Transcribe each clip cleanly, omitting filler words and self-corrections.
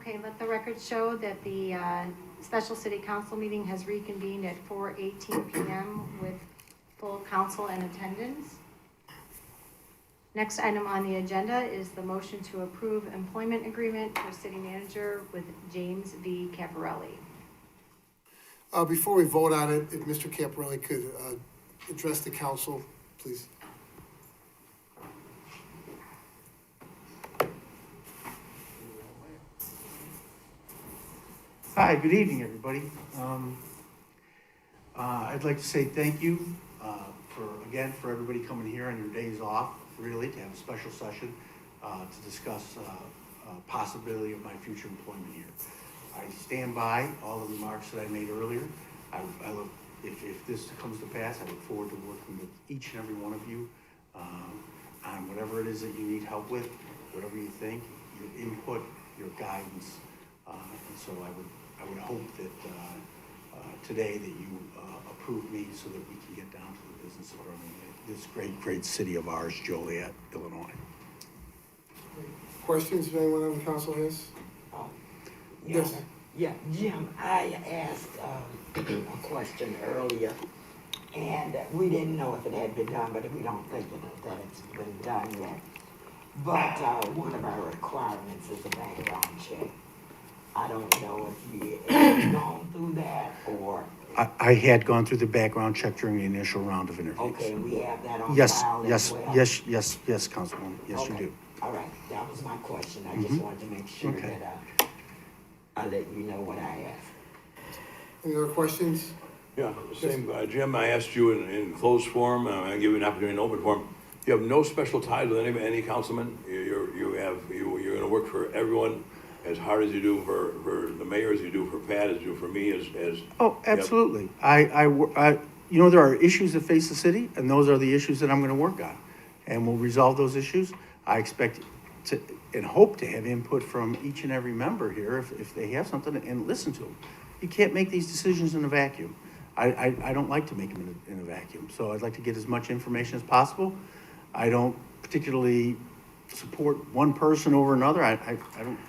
Okay, let the record show that the special city council meeting has reconvened at 4:18 p.m. with full council and attendance. Next item on the agenda is the motion to approve employment agreement for city manager with James V. Caparelli. Before we vote on it, if Mr. Caparelli could address the council, please. Hi, good evening, everybody. I'd like to say thank you for everybody coming here on your days off, really, to have a special session to discuss possibility of my future employment here. I stand by all the remarks that I made earlier. If this comes to pass, I look forward to working with each and every one of you on whatever it is that you need help with, whatever you think, your input, your guidance. And so I would hope that today that you approve me so that we can get down to the business of running this great city of ours, Joliet, Illinois. Questions if anyone on the council has? Yes. Yeah, Jim, I asked a question earlier, and we didn't know if it had been done, but we don't think that it's been done yet. But one of our requirements is a background check. I don't know if you have gone through that or... I had gone through the background check during the initial round of interviews. Okay, we have that on Yes, file yes, as well? yes, Councilwoman, yes, Okay. you do. All right, that was my question. I just wanted to make sure Okay. that I let you know what I asked. Any other questions? Yeah, same, Jim, I asked you in closed form, I give you an opportunity in open form. You have no special ties with any councilman. You're gonna work for everyone as hard as you do for the mayor, as you do for Pat, as you do for me, as. Oh, absolutely. You know, there are issues that face the city, and those are the issues that I'm gonna work on. And we'll resolve those issues. I expect to, and hope to have input from each and every member here if they have something, and listen to them. You can't make these decisions in a vacuum. I don't like to make them in a vacuum. So I'd like to get as much information as possible. I don't particularly support one person over another. I don't,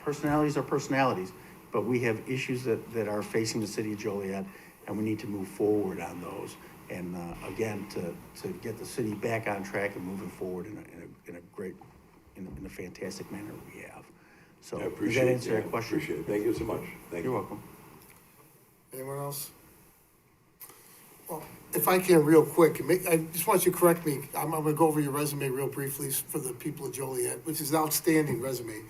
personalities are personalities, but we have issues that are facing the city of Joliet, and we need to move forward on those. And again, to get the city back on track and moving forward in a fantastic manner we have. So I does appreciate that answer it. your question? Appreciate it. Thank you so much. Thank You're you. welcome. Anyone else? Well, if I can, real quick, I just want you to correct me. I'm gonna go over your resume real briefly for the people of Joliet, which is an outstanding resume.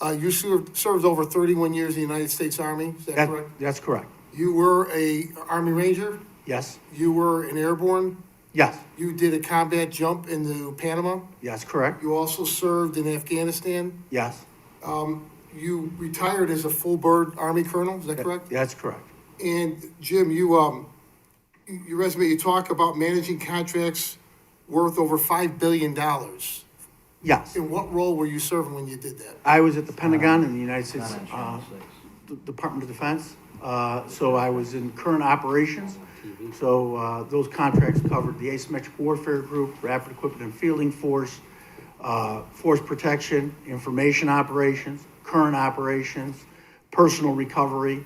You served over 31 years in the United States Army, is that correct? That's correct. You were a Army Ranger, Yes, you were an airborne, yes, you did a combat jump into Panama, yes, correct. you also served in Afghanistan, Yes, you retired as a full bird Army colonel, is that correct? that's correct. And Jim, your resume, you talk about managing contracts worth over $5 billion. Yes. In what role were you serving when you did that? I was at the Pentagon in the United States Department of Defense. So I was in current operations. So those contracts covered the Asymmetric Warfare Group, Rapid Equipment and Fielding Force, Force Protection, Information Operations, current operations, personal recovery,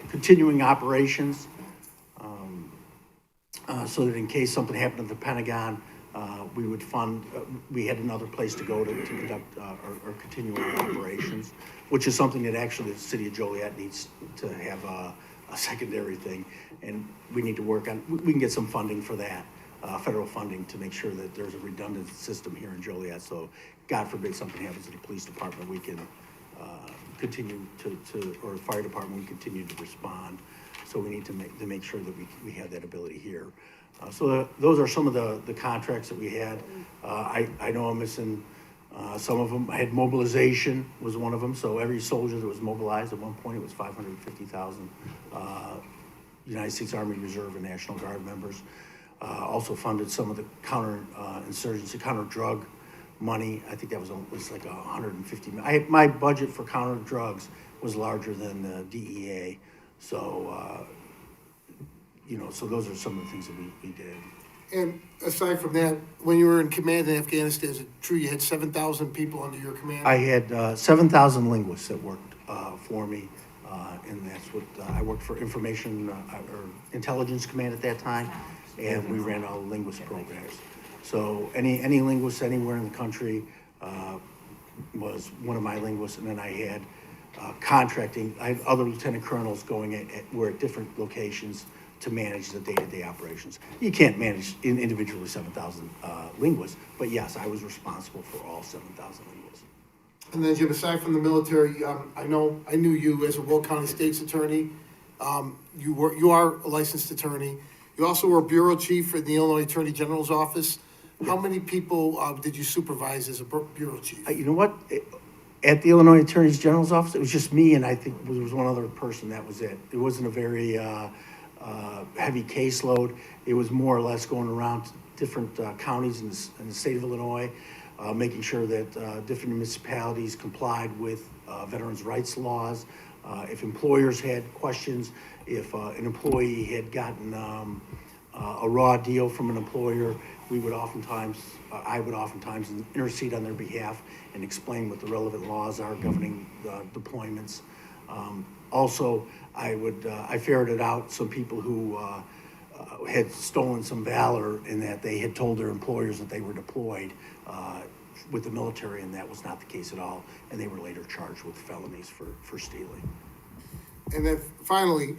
continuing operations, so that in case something happened at the Pentagon, we would fund, we had another place to go to conduct our continuing operations, which is something that actually the city of Joliet needs to have a secondary thing. And we need to work on, we can get some funding for that, federal funding, to make sure that there's a redundant system here in Joliet. So God forbid something happens to the police department, we can continue or the fire department, we continue to respond. So we need to make sure that we have that ability here. So those are some of the contracts that we had. I know I'm missing some of them. I had mobilization was one of them. So every soldier that was mobilized at one point, it was 550,000 United States Army Reserve and National Guard members. Also funded some of the counter-insurgency, counter-drug money. I think that was like 150 million. My budget for counter-drugs was larger than the DEA. So, so those are some of the things that we did. And aside from that, when you were in command in Afghanistan, is it true you had 7,000 people under your command? I had 7,000 linguists that worked for me, and that's what, I worked for Information or Intelligence Command at that time, and we ran all the linguist programs. So any linguist anywhere in the country was one of my linguists, and then I had contracting, I had other lieutenant colonels going were at different locations to manage the day-to-day operations. You can't manage individually 7,000 linguists, but yes, I was responsible for all 7,000 linguists. And then Jim, aside from the military, I knew you as a Will County State's attorney. You are a licensed attorney. You also were bureau chief in the Illinois Attorney General's office. How many people did you supervise as a bureau chief? You know what? At the Illinois Attorney General's office, it was just me, and I think there was one other person. That was it. It wasn't a very heavy caseload. It was more or less going around to different counties in the state of Illinois, making sure that different municipalities complied with veterans' rights laws. If employers had questions, if an employee had gotten a raw deal from an employer, I would oftentimes intercede on their behalf and explain what the relevant laws are governing deployments. Also, I ferreted out some people who had stolen some valor in that they had told their employers that they were deployed with the military, and that was not the case at all, and they were later charged with felonies for stealing. And then finally,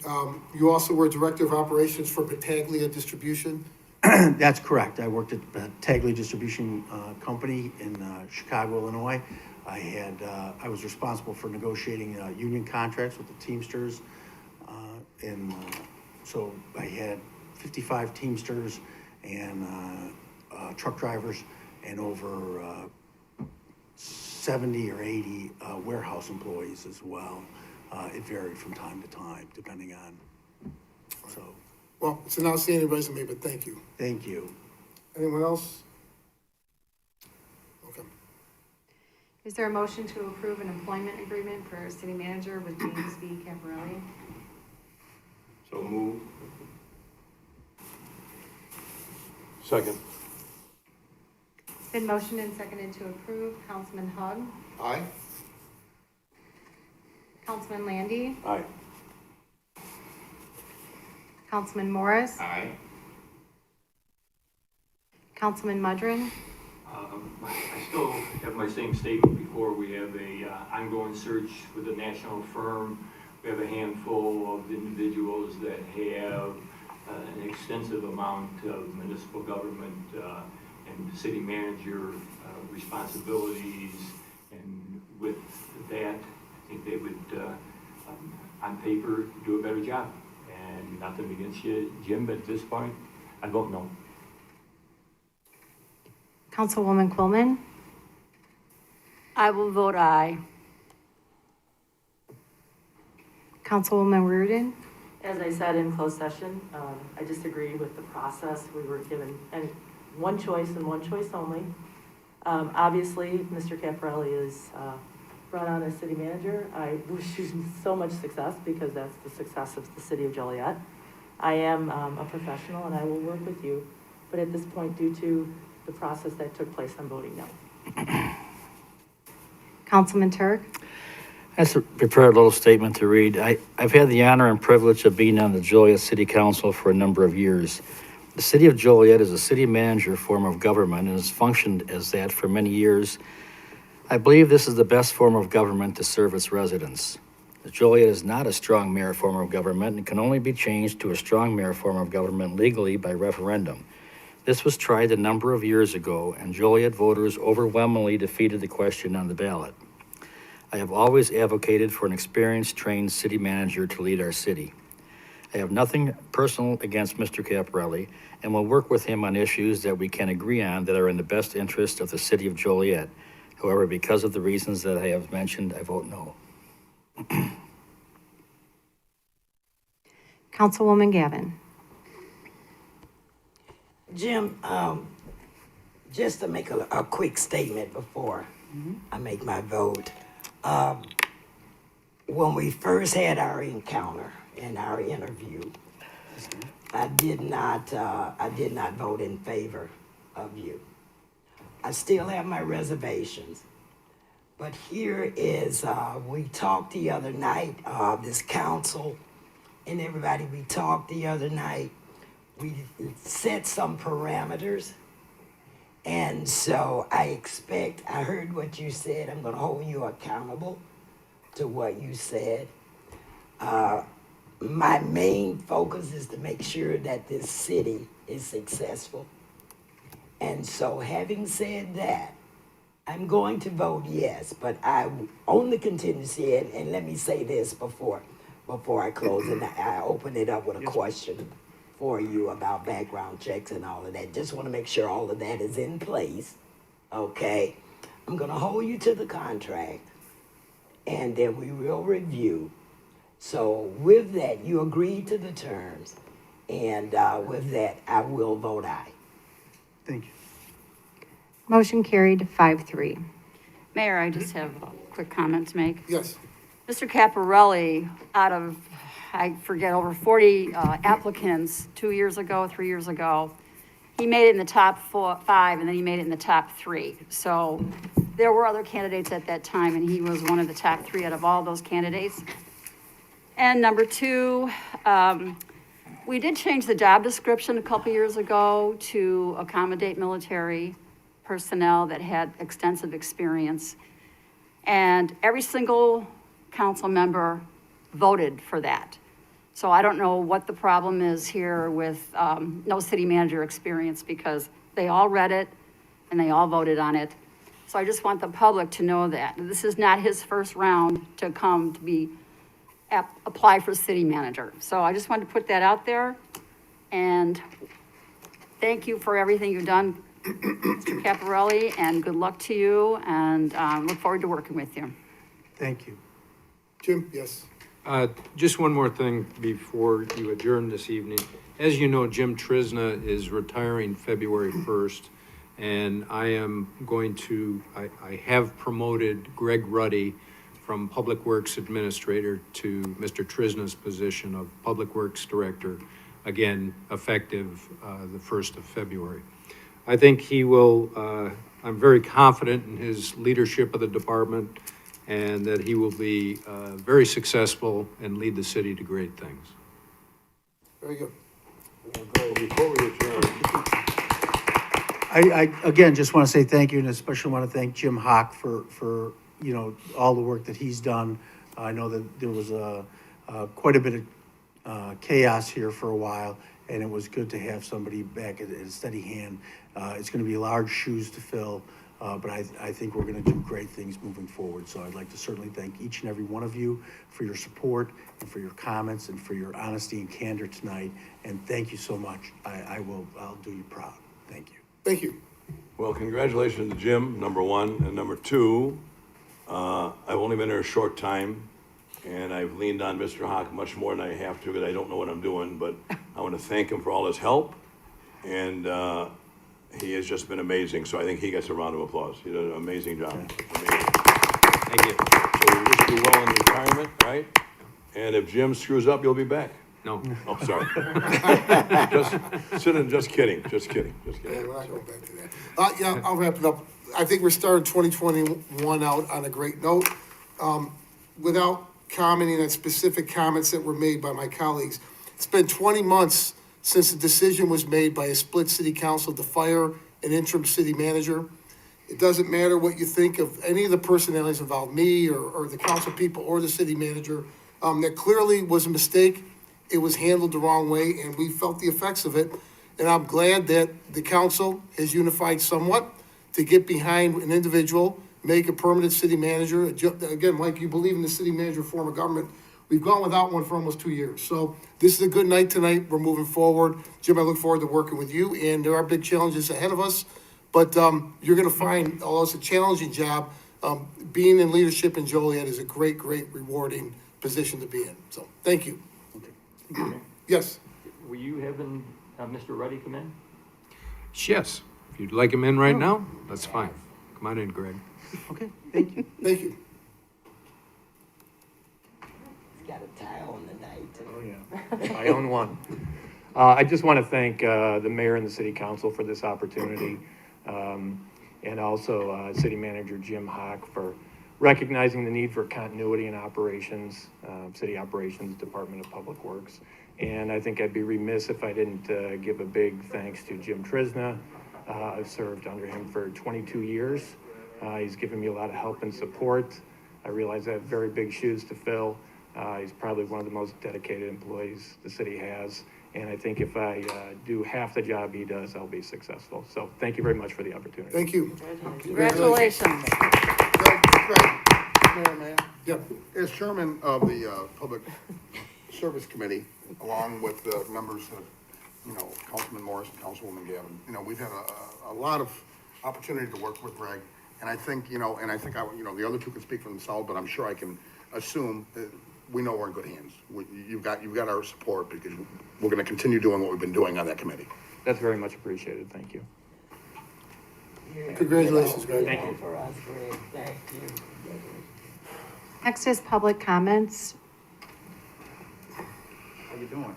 you also were director of operations for Battaglia Distribution. That's correct. I worked at Battaglia Distribution Company in Chicago, Illinois. I was responsible for negotiating union contracts with the Teamsters, and so I had 55 Teamsters and truck drivers and over 70 or 80 warehouse employees as well. It varied from time to time, depending on, so. Well, it's an outstanding resume, but thank you. Thank you. Anyone else? Okay. Is there a motion to approve an employment agreement for our city manager with James B. Caparelli? So move. Second. It's been motioned and seconded to approve. Councilman Hug, Aye. Councilman Landy, Aye. Councilman Morris, Aye. Councilman Mudrin, I still have my same statement before. We have a ongoing search with a national firm. We have a handful of individuals that have an extensive amount of municipal government and city manager responsibilities. And with that, I think they would, on paper, do a better job. And nothing against you, Jim, but at this point, I vote no. Councilwoman Quillman, I will vote aye. Councilwoman Reardon, As I said in closed session, I disagree with the process. We were given one choice and one choice only. Obviously, Mr. Caparelli is brought on as city manager. I wish you so much success because that's the success of the city of Joliet. I am a professional and I will work with you, but at this point, due to the process that took place, I'm voting no. Councilman Turk, I have prepared a little statement to read. I've had the honor and privilege of being on the Joliet City Council for a number of years. The city of Joliet is a city manager form of government and has functioned as that for many years. I believe this is the best form of government to serve its residents. Joliet is not a strong mayor form of government and can only be changed to a strong mayor form of government legally by referendum. This was tried a number of years ago, and Joliet voters overwhelmingly defeated the question on the ballot. I have always advocated for an experienced, trained city manager to lead our city. I have nothing personal against Mr. Caparelli and will work with him on issues that we can agree on that are in the best interest of the city of Joliet. However, because of the reasons that I have mentioned, I vote no. Councilwoman Gavin. Jim, just to make a quick statement before I make my vote. When we first had our encounter and our interview, I did not vote in favor of you. I still have my reservations. But here is, we talked the other night, this council and everybody, we talked the other night. We set some parameters. And so I heard what you said. I'm gonna hold you accountable to what you said. My main focus is to make sure that this city is successful. And so having said that, I'm going to vote yes, but on the contingency, and let me say this before I close, and I open it up with a question for you about background checks and all of that. Just want to make sure all of that is in place, okay? I'm going to hold you to the contract, and then we will review. So with that, you agree to the terms, and with that, I will vote aye. Thank you. Motion carried 5-3. Mayor, I just have a quick comment to make. Yes, Mr. Caparelli, out of, I forget, over 40 applicants 2 years ago, 3 years ago, he made it in the top 5, and then he made it in the top 3. So there were other candidates at that time, and he was one of the top 3 out of all those candidates. And number 2, we did change the job description a couple years ago to accommodate military personnel that had extensive experience. And every single council member voted for that. So I don't know what the problem is here with no city manager experience, because they all read it and they all voted on it. So I just want the public to know that this is not his first round to come to be apply for city manager. So I just wanted to put that out there, and thank you for everything you've done, Mr. Caparelli, and good luck to you, and look forward to working with you. Thank you. Jim, yes. Just one more thing before you adjourn this evening. As you know, Jim Trisna is retiring February 1st, and I have promoted Greg Ruddy from Public Works Administrator to Mr. Trisna's position of Public Works Director, again, effective the 1st of February. I think he will, I'm very confident in his leadership of the department, and that he will be very successful and lead the city to great things. Very good. Before we adjourn, I again, just want to say thank you, and especially want to thank Jim Hawk for all the work that he's done. I know that there was quite a bit of chaos here for a while, and it was good to have somebody back at a steady hand. It's going to be large shoes to fill, but I think we're going to do great things moving forward. So I'd like to certainly thank each and every one of you for your support and for your comments and for your honesty and candor tonight. And thank you so much. I'll do you proud. Thank you. Thank you. well, congratulations to Jim, number 1, and number 2, I've only been there a short time, and I've leaned on Mr. Hawk much more than I have to, because I don't know what I'm doing, but I want to thank him for all his help, and he has just been amazing, so I think he gets a round of applause. He did an amazing job. Amazing. Thank you. So we wish you well in retirement, right? And if Jim screws up, you'll be back. No. Oh, sorry. Just kidding. Yeah, we're not going back to that. Yeah, I'll wrap it up. I think we're starting 2021 out on a great note. Without commenting on specific comments that were made by my colleagues, it's been 20 months since the decision was made by a split city council to fire an interim city manager. It doesn't matter what you think of any of the personalities involved, me or the council people or the city manager. That clearly was a mistake. It was handled the wrong way, and we felt the effects of it. And I'm glad that the council has unified somewhat to get behind an individual, make a permanent city manager. Again, Mike, you believe in the city manager form of government. We've gone without one for almost 2 years. So this is a good night tonight. We're moving forward. Jim, I look forward to working with you, and there are big challenges ahead of us. But you're going to find, although it's a challenging job, being in leadership in Joliet is a great, great, rewarding position to be in. So thank you. Yes. Were you having Mr. Ruddy come in? Yes, if you'd like him in right now, that's fine. Come on in, Greg. Okay, thank you. Thank you. He's got a tie on tonight. Oh, yeah. I own one. I just want to thank the mayor and the city council for this opportunity, and also City Manager Jim Hawk for recognizing the need for continuity in operations, city operations, Department of Public Works. And I think I'd be remiss if I didn't give a big thanks to Jim Trisna. I've served under him for 22 years. He's given me a lot of help and support. I realize I have very big shoes to fill. He's probably one of the most dedicated employees the city has. And I think if I do half the job he does, I'll be successful. So thank you very much for the opportunity. Thank you. Congratulations. Mayor, Yep. as chairman of the Public Service Committee, along with the members of, Councilman Morris and Councilwoman Gavin, we've had a lot of opportunity to work with Greg. And I think, the other two can speak for themselves, but I'm sure I can assume that we know we're in good hands. You've got our support because we're gonna continue doing what we've been doing on that committee. That's very much appreciated. Thank you. Congratulations, Greg. Thank you for us, Greg. Thank you. Next is public comments. How you doing?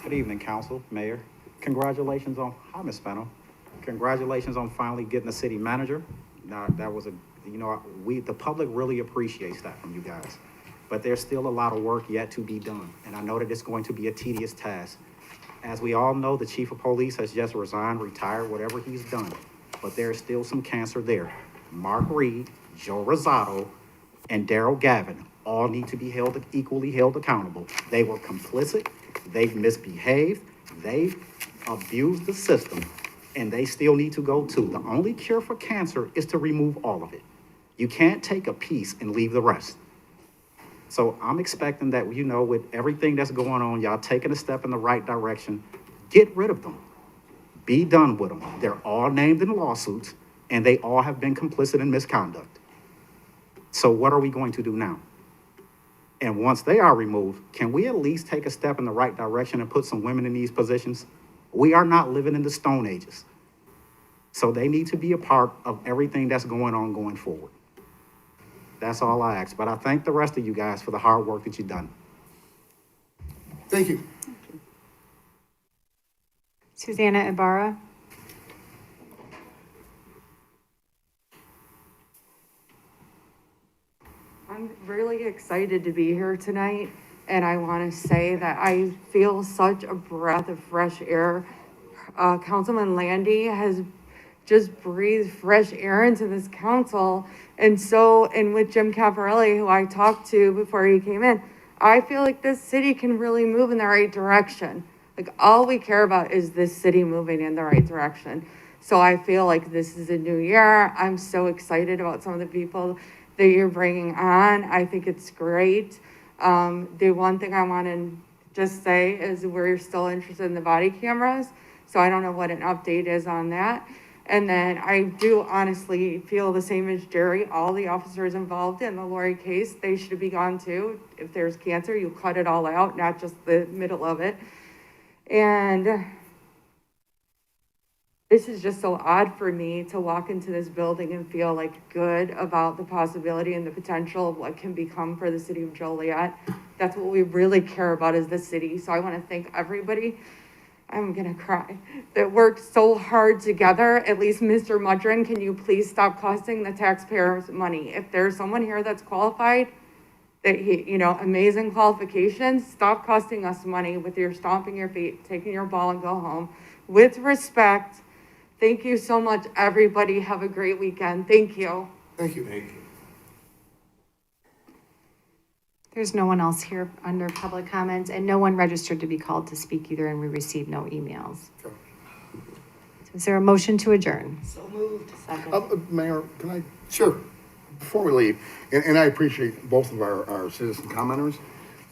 Good evening, council, mayor. Congratulations on, hi, Ms. Fennell. Congratulations on finally getting a city manager. Now, that was the public really appreciates that from you guys. But there's still a lot of work yet to be done. And I know that it's going to be a tedious task. As we all know, the chief of police has just resigned, retired, whatever he's done. But there's still some cancer there. Mark Reed, Joe Rosado, and Daryl Gavin all need to be equally held accountable. They were complicit, they've misbehaved, they've abused the system, and they still need to go too. The only cure for cancer is to remove all of it. You can't take a piece and leave the rest. So I'm expecting that, with everything that's going on, y'all taking a step in the right direction, get rid of them. Be done with them. They're all named in lawsuits, and they all have been complicit in misconduct. So what are we going to do now? And once they are removed, can we at least take a step in the right direction and put some women in these positions? We are not living in the Stone Ages. So they need to be a part of everything that's going on going forward. That's all I ask. But I thank the rest of you guys for the hard work that you've done. Thank you. Susanna Ibarra. I'm really excited to be here tonight, and I want to say that I feel such a breath of fresh air. Councilman Landy has just breathed fresh air into this council, and with Jim Caparelli, who I talked to before he came in, I feel like this city can really move in the right direction. Like, all we care about is this city moving in the right direction. So I feel like this is a new year. I'm so excited about some of the people that you're bringing on. I think it's great. The one thing I want to just say is we're still interested in the body cameras. So I don't know what an update is on that. And then I do honestly feel the same as Jerry. All the officers involved in the Lori case, they should be gone too. If there's cancer, you cut it all out, not just the middle of it. And this is just so odd for me to walk into this building and feel like good about the possibility and the potential of what can become for the city of Joliet. That's what we really care about as the city. So I want to thank everybody, I'm gonna cry, that worked so hard together. At least Mr. Mudrin, can you please stop costing the taxpayers money? If there's someone here that's qualified, that amazing qualifications, stop costing us money with your stomping your feet, taking your ball and go home. With respect, thank you so much, everybody. Have a great weekend. Thank you. Thank you. Thank you. There's no one else here under public comments, and no one registered to be called to speak either, and we received no emails. Okay. Is there a motion to adjourn? So moved. Second. Mayor, can I, Sure. before we leave, and I appreciate both of our citizen commenters,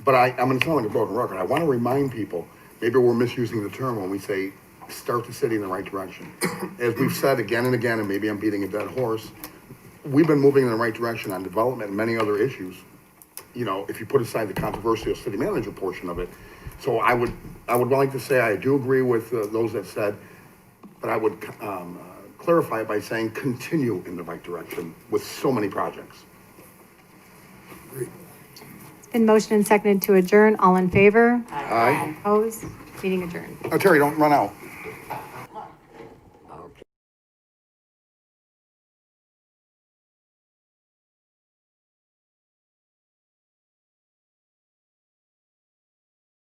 but I'm gonna sound like a broken record. I want to remind people, maybe we're misusing the term when we say start the city in the right direction. As we've said again and again, and maybe I'm beating a dead horse, we've been moving in the right direction on development and many other issues. If you put aside the controversial city manager portion of it. So I would like to say I do agree with those that said, but I would clarify it by saying continue in the right direction with so many projects. It's been motioned and seconded to adjourn. All in favor? Aye. Opposed? Meeting adjourned. Terry, don't run out.